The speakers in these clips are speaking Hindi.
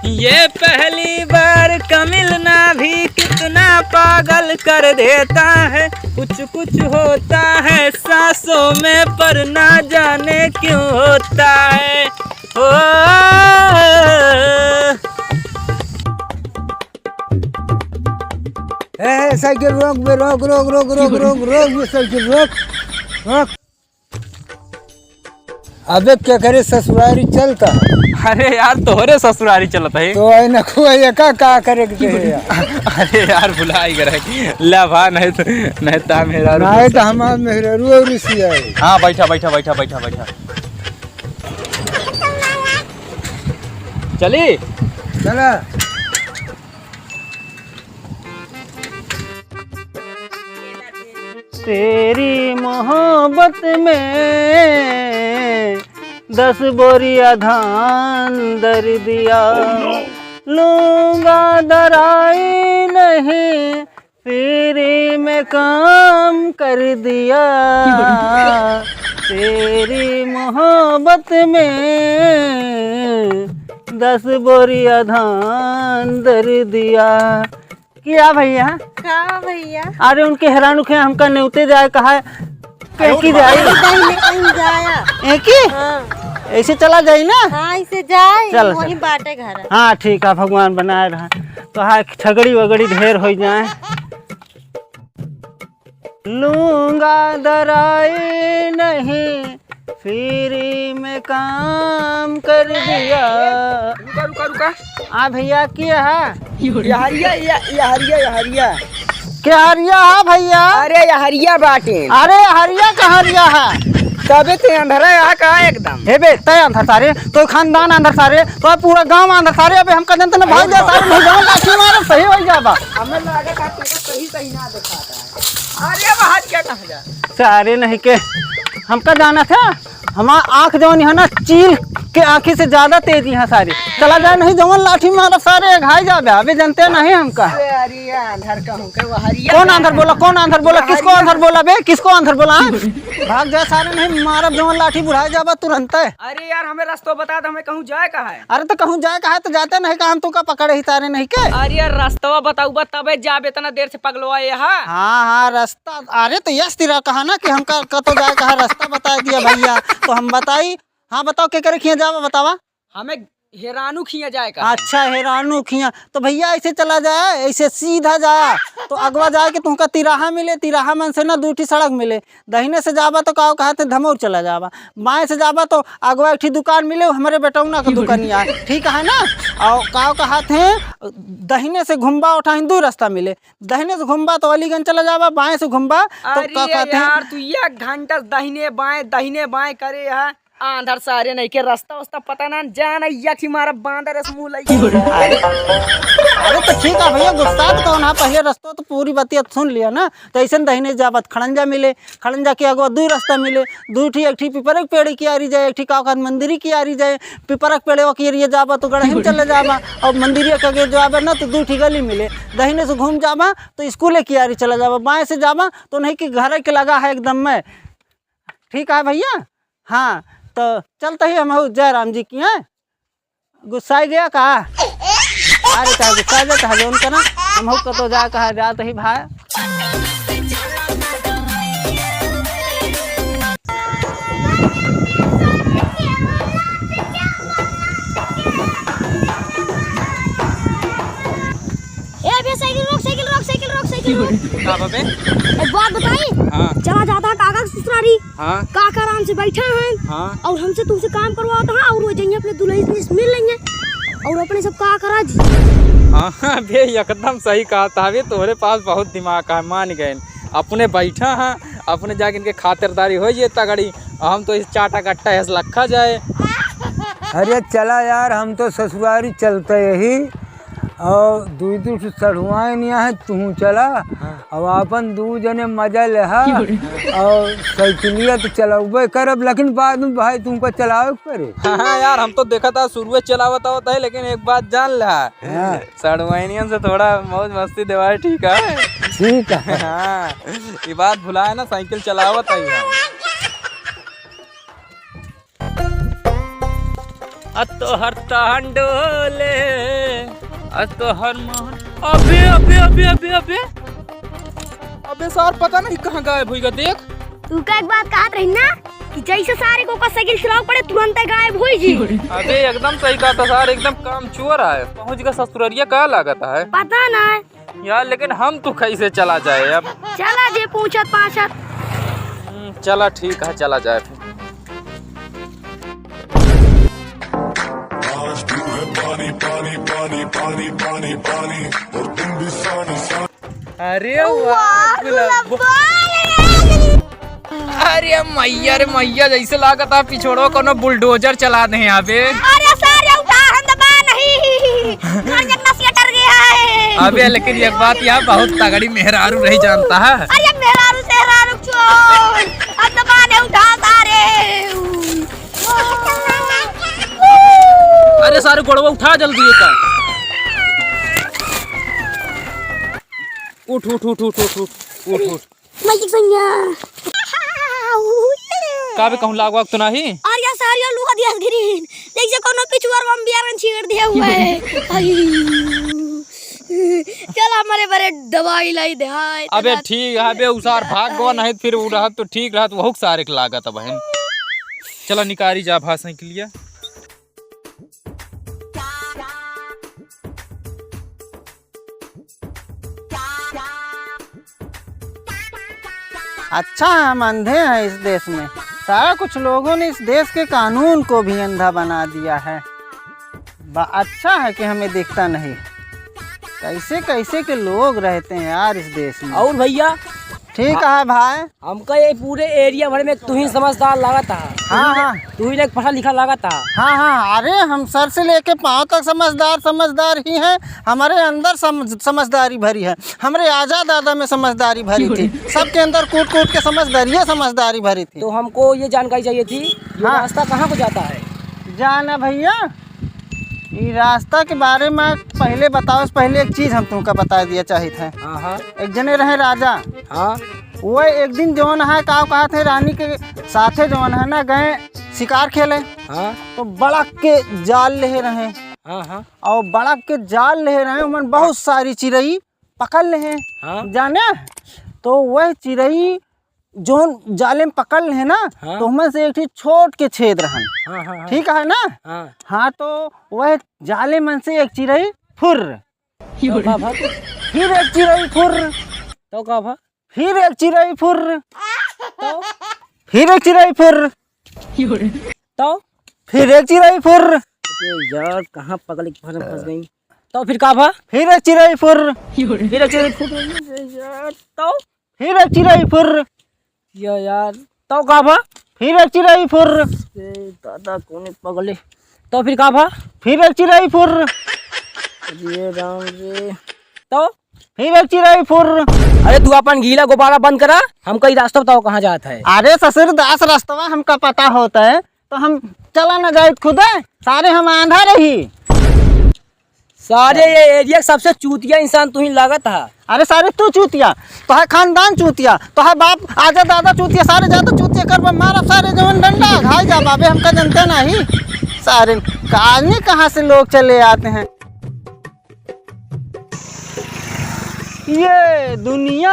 ये पहली बार का मिलना भी कितना पागल कर देता है। कुछ कुछ होता है सांसों में पर ना जाने क्यों होता है। ओ साइकिल रोक बे, रोक रोक रोक रोक रोक रोक बे, साइकिल रोक रोक। अबे क्या करे, ससुरारी चलता। अरे यार तोहरे ससुरारी चलता है तो आई नखो का करे के यार। अरे यार भुला ही गए ला भा नहीं तो मेरा नहीं तो हम मेरे रू ऋषि है। हाँ बैठा बैठा बैठा बैठा बैठा चली चला। तेरी मोहब्बत में 10 बोरिया धान दर दिया। लूंगा दराई नहीं तेरी में काम कर दिया। तेरी मोहब्बत में 10 बोरिया धान दर दिया। क्या भैया? हाँ भैया। अरे उनके हैरान के हमका न्योते जाए कहा की जाए एक ही हाँ। ऐसे चला जाए ना। हाँ इसे जाए चल वही बाटे घर। हाँ ठीक है भगवान बनाए रहा तो हाँ ठगड़ी वगड़ी ढेर हो जाए। लूंगा दराई नहीं फ्री में काम कर दिया। रुका रुका रुका। हाँ भैया क्या है? हरिया क्या हरिया है भैया? अरे हरिया बाटे। अरे हरिया का हरिया है तबे ते अंधेरा यहाँ का एकदम। हे बे तय अंधर सारे तो खानदान अंधर सारे तो पूरा गांव अंधर सारे। अबे हम कहते ना भाग जा सारे नहीं गांव लाठी मारो सही हो जाबा। हमें लगा था तेरा सही ना दिखाता है। अरे बाहर क्या कहा जा सारे नहीं के हमका जाना था। हमारा आँख जवन है ना चील के आँखी से ज्यादा तेजी है सारी। चला जाए नहीं जवन लाठी मारो सारे घाई जाबे। अबे जानते नहीं हमका। अरे अंधर का हूं के वो हरिया। कौन अंधर बोला? कौन अंधर बोला? किसको अंधर बोला बे? किसको अंधर बोला? भाग जा सारे नहीं मारब जवन लाठी बुढ़ाई जाबा तुरंत। अरे यार हमें रास्ता बता दो, हमें कहूँ जाए कहा है। अरे तो कहूँ जाए कहा है तो जाते नहीं कहा हम तुमका पकड़े ही सारे नहीं के। अरे यार रास्ता बताऊबा तबे जाबे इतना देर से पगलवा यहाँ। हाँ रास्ता। अरे तो यस तेरा कहा ना कि हमका कतो जाए कहा रास्ता बता दिया भैया तो हम बताई। हाँ बताओ क्या करे खिया जावा बतावा। हमें हेरानू खिया जाए का। अच्छा हेरानू खिया तो भैया ऐसे चला जाए ऐसे सीधा जाया तो अगवा जाए कि तुमका तिराहा मिले। तिराहा मन से ना दूठी सड़क मिले। दहीने से जाबा तो कहो कहा थे धमौर चला जावा। बाएं से जाबा तो अगवा एक दुकान मिले हमारे बेटौना का दुकानिया ठीक है ना। और कहो कहा थे दहीने से घुमबा उठा हिंदू रास्ता मिले। दहीने से घुमबा तो अलीगंज चला जावा। बाएं से घुमबा तो अरे यार तू 1 घंटा दाहिने बाएं करे है। आंधर सारे नहीं के रास्ता उस्ता पता ना जाना यखी मारा बांदर समूह लई। अरे तो ठीक है भैया गुस्सा तो कौन है। पहले रास्ता तो पूरी बातिया सुन लिया ना। तो ऐसे दहीने जाबत खड़ंजा मिले। खड़ंजा के अगवा 2 रास्ता मिले। 2 ठी एक ठी पिपरक पेड़ की आरी जाए। एक ठी का मंदिर की आरी जाए। पिपरक पेड़ की एरिया जाबा तो गढ़हिम चले जाबा। और मंदिर के जाबा ना तो 2 ठी गली मिले। दहीने से घूम जाबा तो स्कूल की आरी चला जाबा। बाएं से जाबा तो नहीं कि घर के लगा है एकदम में। ठीक है भैया। हाँ तो चलते ही हम जयराम जी की हैं। गुस्सा गया कहा? अरे चाहे गुस्सा जा चाहे जोन करना हम कतो जा कहा जाते ही भाई। एक बात बताई। हाँ। चला जाता है काका ससुरारी। हाँ। काका आराम से बैठा है। हाँ। और हमसे तुमसे काम करवाता है और वो जाइए अपने दुल्हन से मिल लेंगे और अपने सब का करा जी। हाँ बे एकदम सही कहा था। तोहरे पास बहुत दिमाग है मान गए। अपने बैठा है अपने जाके इनके खातिरदारी हो ये तगड़ी। हम तो इस चाटा कट्टा ऐसा लखा जाए। अरे चला यार हम तो ससुरारी चलते यही और 2 चढ़ुआए नहीं है तू चला। अब अपन 2 जने मजा ले और साइकिलिया तो चलावे करब लेकिन बाद में भाई तुमको चलावे करे। हाँ यार हम तो देखा था शुरू चलावता होता है लेकिन एक बात जान ला सड़वाइनियन से थोड़ा मौज मस्ती देवा ठीक है। ठीक है। हाँ ये बात भुलाए ना साइकिल चलावत है। तो हर तान डोले तो हर मोहन। अबे अबे अबे अबे अबे अबे सर पता नहीं कहाँ गायब हुई। देख तू का एक बात कहत रही ना कि जैसे सारे को साइकिल चलाओ पड़े तुरंत गायब हो जी। अबे एकदम सही कहा था सर, एकदम काम चोर है। पहुँच गया ससुररिया का लागत है पता ना यार, लेकिन हम तो कैसे चला जाए अब। चला जे पूछत पाछत। चला ठीक है चला जाए फिर। अरे वाह अरे मैया रे मैया, जैसे लागत है पिछोड़ो कोनो बुलडोजर चला दे यहाँ पे। अरे सर ये उठा हम दबा नहीं नसिया डर गया है। अबे लेकिन एक बात यहाँ बहुत तगड़ी मेहरारू नहीं जानता है। अरे मेहरारू छोड़ अब दबा नहीं उठाता रे। अरे सारे गोड़वा उठा जल्दी का। उठ उठ उठ उठ उठ उठ उठ उठ। मैजिक संज्ञा का भी कहूं लागवा तो नहीं। अरे सारिया लुका दिया ग्रीन जैसे कोनो पिछुआर बम बियारन छीड़ दिया हुआ है। चल हमारे बारे दवाई लाई दे। अबे ठीक है, अबे उसार भाग गवा नहीं फिर वो रहत तो ठीक रहत, बहुत सारे के लागत है बहन। चला निकारी जा भाषण के लिए। अच्छा हम अंधे हैं इस देश में, सारा कुछ लोगों ने इस देश के कानून को भी अंधा बना दिया है। अच्छा है कि हमें दिखता नहीं। कैसे कैसे के लोग रहते हैं यार इस देश में। और भैया ठीक है भाई। हमका ये पूरे एरिया भर में तू ही समझदार लगा था। हाँ हाँ तू ही पढ़ा लिखा लगा था। हाँ हाँ अरे हम सर से लेके पाँव तक समझदार ही हैं। हमारे अंदर समझदारी भरी है। हमारे आजा दादा में समझदारी भरी थी। सबके अंदर कूट कूट के समझदारी भरी थी। तो हमको ये जानकारी चाहिए थी ये रास्ता कहाँ को जाता है। जाना भैया ये रास्ता के बारे में पहले बताओ। पहले एक चीज हम तुमको बता दिया चाहिए थे। हाँ एक जने रहे राजा। हाँ वो एक दिन जौन है का कहा थे रानी के साथे जौन है ना गए शिकार खेले। हाँ तो बड़क के जाल ले रहे। हाँ हाँ और बड़क के जाल ले रहे उमन बहुत सारी चिड़ई पकड़ ले। हाँ जाने तो वह चिड़ई जोन जाले में पकड़ ले ना। हाँ? तो उमन से एक ठीक छोट के छेद रहन। हाँ हाँ ठीक है ना। हाँ हाँ तो वह जाले मन से एक चिड़ई फुर। तो का भा फिर एक चिड़ई फुर। तो का भा फिर एक चिड़ई फुर। तो फिर एक चिड़ई फुर। तो फिर एक चिड़ई फुर। यार कहाँ पकड़ के फंस गई। तो फिर का भा फिर एक चिड़ई फुर। फिर एक चिड़ई फूट गई। यार तो फिर एक चिड़ई फुर। यार तो का भा फिर एक चिड़ई फुर। दादा कौन पगले। तो फिर का भा फिर एक चिड़ई फुर। ये राम रे। तो फिर एक चिड़ई फुर। अरे तू अपन गीला गुब्बारा बंद करा, हमको ये रास्ता बताओ कहाँ जाता है। अरे ससुर दास रास्तवा हमका पता होता है तो हम चला न जाए खुद है। सारे हम आंधा रही। सारे ये एरिया सबसे चूतिया इंसान तू ही लगा था। अरे सारे तू चूतिया तो है खानदान चूतिया तो है बाप आजा दादा चूतिया सारे ज्यादा चूतिया कर मारा सारे जवन डंडा घाई जा बाबे हमका जनते नहीं। सारे कालने कहाँ से लोग चले आते हैं। ये दुनिया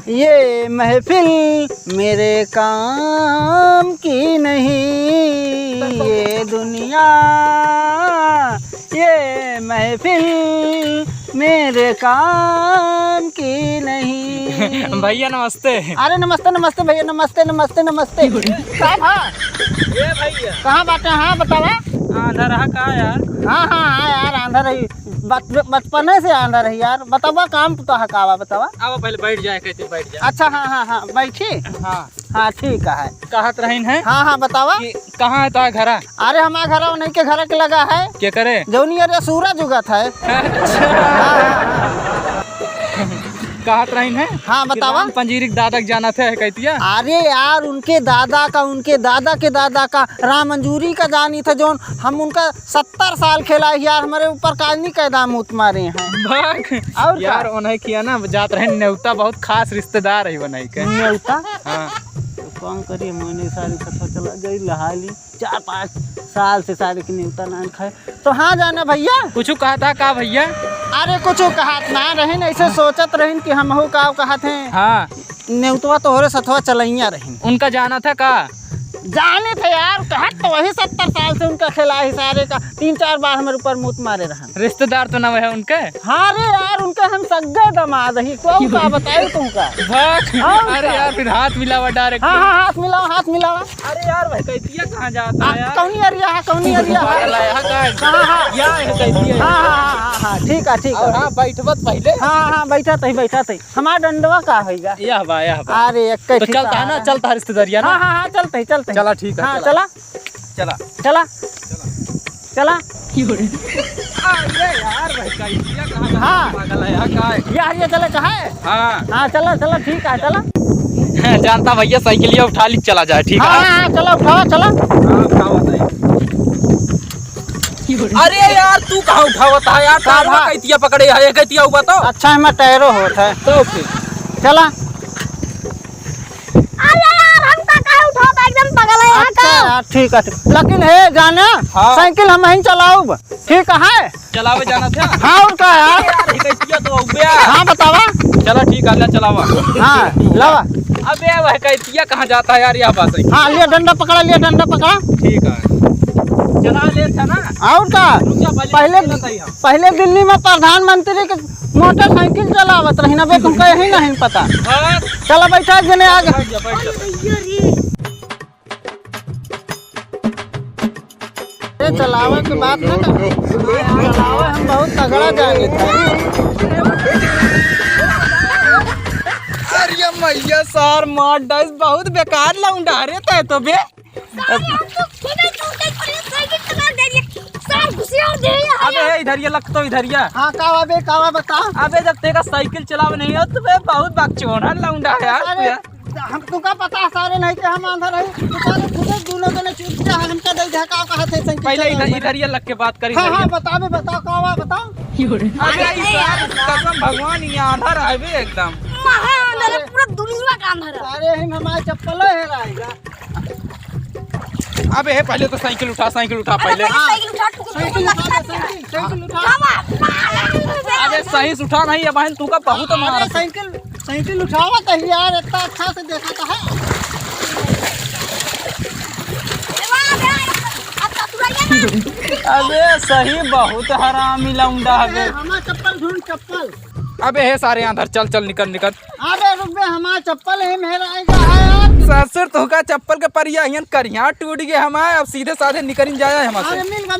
ये महफिल मेरे काम की नहीं। ये दुनिया ये महफिल मेरे काम की नहीं। भैया नमस्ते। अरे नमस्ते नमस्ते भैया नमस्ते नमस्ते नमस्ते। कहाँ कहाँ बाटे। हाँ बतावा। आंधा रहा कहाँ यार। हाँ हाँ हाँ यार आंधा रही बचपने से आंधा रही यार। बतावा काम तो हकावा बतावा। अब पहले बैठ जाए कहते बैठ जाए। अच्छा हाँ हाँ हाँ बैठी। हाँ हाँ ठीक है। कहत रहीन है हाँ हाँ बतावा। कहाँ है तो घरा। अरे हमारा घर नहीं के घर के लगा है क्या करे जौनी अरे सूरज उगत है। कहत रहीन है। हाँ बतावा। पंजीरिक दादा के जाना थे कहतिया। अरे यार उनके दादा के दादा का राम मंजूरी का जानी था जोन हम उनका 70 साल खेला यार। हमारे ऊपर काजनी का दाम उत मारे हैं। और यार उन्हें किया ना जात रहे न्योता बहुत खास रिश्तेदार है बनाई के न्योता। हाँ कौन करिए मैंने सारी सत्वा चला गई लहाली 4-5 साल से सारे की न्यूता नान खाए। तो हाँ जाना भैया कुछ कहा था का भैया? अरे कुछ कहत ना रहीन, ऐसे सोचत रहीन कि हम का कहत हैं। हाँ न्यूतवा तो हो सथवा चलैया रहीन। उनका जाना था का? जाने थे यार, कहत तो वही 70 साल से उनका खिला ही सारे का 3-4 बार हमारे ऊपर मुँह मारे रहन। रिश्तेदार तो ना है उनके? हाँ रे यार, उनका हम सग्गे दमाद ही कौन का बताए तुमका। अरे यार फिर हाथ मिलावा डायरेक्ट। हाँ हाँ हाथ मिलाओ हाथ मिलाओ। अरे यार भाई कैतिया कहाँ जाता है यार? कौनी अरिया है कौनी अरिया है। हाँ हाँ या है कैतिया। हाँ हाँ हाँ ठीक है ठीक है। हाँ बैठबत पहले। हाँ हाँ बैठा थी हमारा डंडवा का होगा। यह बा अरे एक तो चलता है ना, चलता है रिश्तेदारिया ना। हाँ हाँ चलते चला ठीक है। हाँ चला चला चला चला। यार भाई कैतिया कहाँ जाता हाँ। पागल है यार का है? यार ये चले कहाँ है? हाँ हाँ चला चला ठीक है चला। जानता भैया साइकिलिया उठा ली चला जाए ठीक हाँ है। हाँ चला उठाओ चला। अरे यार तू कहाँ उठावता है यार? कहाँ टायरवा कैतिया पकड़े है, कैतिया हुआ तो। अच्छा है मैं टैरो होता है तो फिर चला। अरे यार हम का उठाता एकदम पागल है यहाँ अच्छा का। यार ठीक है लेकिन है जाना हाँ। साइकिल हम ही चलाऊ ठीक है। चलावे जाना था। हाँ और का यार। कैतिया तो हो गया। हाँ बतावा। चला ठीक है, ले चलावा। हाँ लवा। अबे वह कैतिया कहाँ जाता है यार? यह बात है। हाँ लिया डंडा पकड़ा। ठीक है चला ले था ना। और का पहले दिल्ली में प्रधानमंत्री के मोटरसाइकिल चलावत रही ना बे तुमको यही नहीं पता। चला बैठा जने आगे। अरे चलावे के बात ना कर। चलावे हम बहुत तगड़ा जाने थे। अरे मैया सार मार डाइस बहुत बेकार लौंडा रे तय तो बे। अबे इधर ये लग तो इधर ये। हाँ कावा बता। अबे जब तेरा साइकिल चलावे नहीं हो तो बे बहुत बकचोदा लौंडा है अरे यार। हम तुमका पता सारे नहीं कि हम अंदर है दुकान खुद दोनों जने चुप जा हमका दे झका कहत है साइकिल। पहले इधर ये लग के बात करी। हाँ हाँ बताओ कावा बताओ। अरे कसम भगवान यहाँ अंदर है बे एकदम। पूरा दुनिया का अंधेरा। सारे हम हमारे चप्पल है रहेगा। अबे है पहले तो साइकिल उठा पहले। साइकिल उठा साइकिल उठा। अबे सही से उठा नहीं है बहन, तू का बहुत मार। साइकिल उठावा कहीं यार इतना अच्छा से देखा तो है। अबे सही बहुत हरामी लौंडा है। हमारा चप्पल ढूंढ चप्पल। अबे है सारे अंदर चल निकल। अबे रुक बे हमारा चप्पल है मेरा यार। ससुर तो का चप्पल के परिया यन करिया टूट गए हमारे, अब सीधे साधे निकल जाया हम अरे से। मिल गया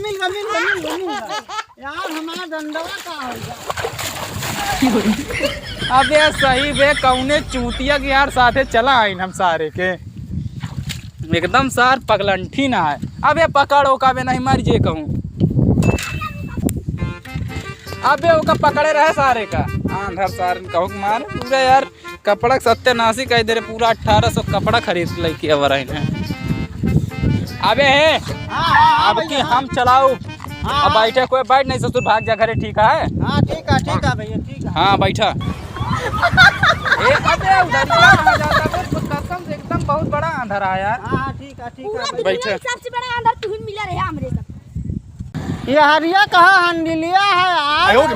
यार हमारा डंडवा का होगा। अबे सही बे कौने चूतिया के यार साथे चला आइन हम सारे के एकदम सार पगलंठी ना है। अबे पकड़ो का बे नहीं मार जे कहूँ। अबे वो का पकड़े रहे सारे का आंधर सारे कहूँ मार पूरा यार कपड़ा सत्यानाशी कह दे रहे पूरा 1800 कपड़ा खरीद लेके अब रहे हैं। अबे है अब की हम चलाओ। अब बैठे कोई बैठ नहीं ससुर भाग जा घरे ठीक है। हाँ ठीक है भैया ठीक है। हाँ बैठा। अबे उधर कहाँ जाता है? कसम से एकदम बहुत बड़ा अंधेरा है यार। हाँ ठीक है बैठे। सबसे बड़ा अंदर तू ही मिला रहे हमरे साथ। ये हरिया कहा हंडिलिया है यार।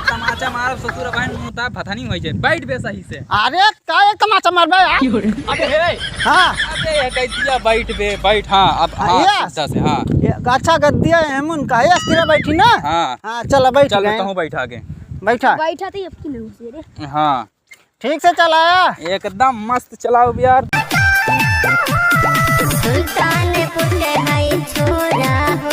तमाचा मार ससुर बहन मुता फथनी होई छै। बैठ बे सही से। अरे का एक तमाचा मारबे यार। अबे हे हाँ अबे कैतिया बैठ। हाँ अब हाँ सीधा से हाँ। ये अच्छा गद्दिया हेमुन का है अस्थिरा बैठी ना। हाँ चल बैठ चल गए। देता हूँ बैठा के। बैठा बैठा तो अब की नहीं हुई रे। हाँ ठीक से चलाया। एकदम मस्त चलाओ यार। सुल्तानपुर के भाई छोरा हो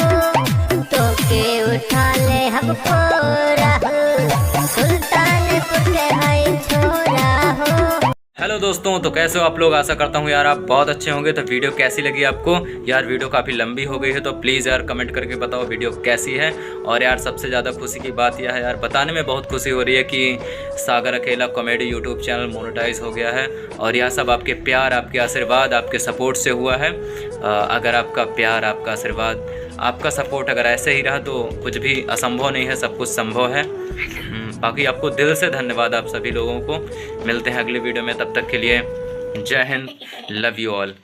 तो के उठा ले हम कोरा हो। सुल्तानपुर के भाई छोरा हो। हेलो दोस्तों, तो कैसे हो आप लोग? आशा करता हूँ यार आप बहुत अच्छे होंगे। तो वीडियो कैसी लगी आपको? यार वीडियो काफ़ी लंबी हो गई है तो प्लीज़ यार कमेंट करके बताओ वीडियो कैसी है। और यार सबसे ज़्यादा खुशी की बात यह है यार, बताने में बहुत खुशी हो रही है कि सागर अकेला कॉमेडी यूट्यूब चैनल मोनेटाइज हो गया है। और यह सब आपके प्यार, आपके आशीर्वाद, आपके सपोर्ट से हुआ है। अगर आपका प्यार, आपका आशीर्वाद, आपका सपोर्ट अगर ऐसे ही रहा तो कुछ भी असंभव नहीं है, सब कुछ संभव है। बाकी आपको दिल से धन्यवाद आप सभी लोगों को। मिलते हैं अगली वीडियो में, तब तक के लिए जय हिंद, लव यू ऑल।